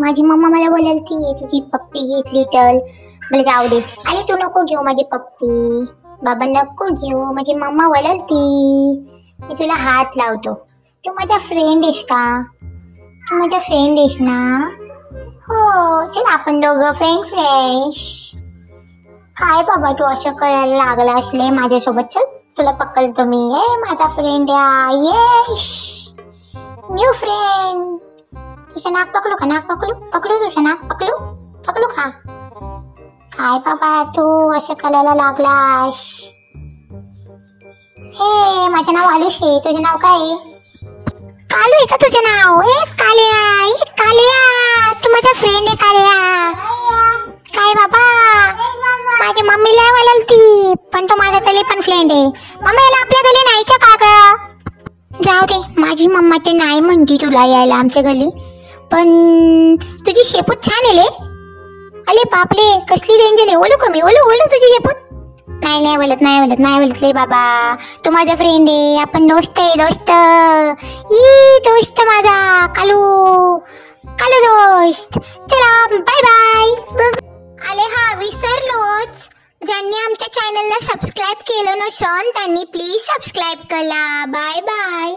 माझी मम्मा मला बोलाल ती तुझी पप्पी घेतली तर मला जाऊ दे. आणि तू नको घेऊ माझी पप्पी, बाबा नको घेऊ, माझी मम्मा बोलाल ती. मी तुला हात लावतो. तू माझा फ्रेंड आहेस का? तू माझा फ्रेंड आहेस ना? हो चल आपण दोघं फ्रेंड्स. काय बाबा तू असं करायला लागला असले माझ्यासोबत. चल तुला पकडतो मी. ये माझा फ्रेंड या. Yes new friend. तुझं नाक पकडू का? नाक पकडू पकडू तुझं नाक पकडू पकडू का? काय बाबा तू असं करायला लागलास? हे माझं नाव आलुष आहे. तुझं नाव काय आहे? कालू आहे का तुझं नाव? ए काल्या, ए काल्या, तू माझा फ्रेंड आहे काल्या. काय बाबा माझ्या मम्मीला बोलाल ती, पण तो माझा तरी पण फ्रेंड आहे. मम्मीला आपल्या घरी नाहीच्या का ग? जाऊ दे, माझी मम्मा ते नाही म्हणती तुला यायला आमच्या घरी. पण तुझी शेपूट छान आहे ले. अरे बापले कसली डेंजर आहे. ओलू कमी ओलू ओलू तुझी शेपूट. नाही बोलत नाही बोलत नाही बोलत ले बाबा. तू माझा फ्रेंड आहे. आपण दोस्त आहे दोस्त. ई दोस्त माझा कालू कालू दोस्त. चला बाय बाय. अरे हा विसरलोच, ज्यांनी आमच्या चॅनलला सबस्क्राईब केलं नसेल त्यांनी प्लीज सबस्क्राईब करा. Bye bye.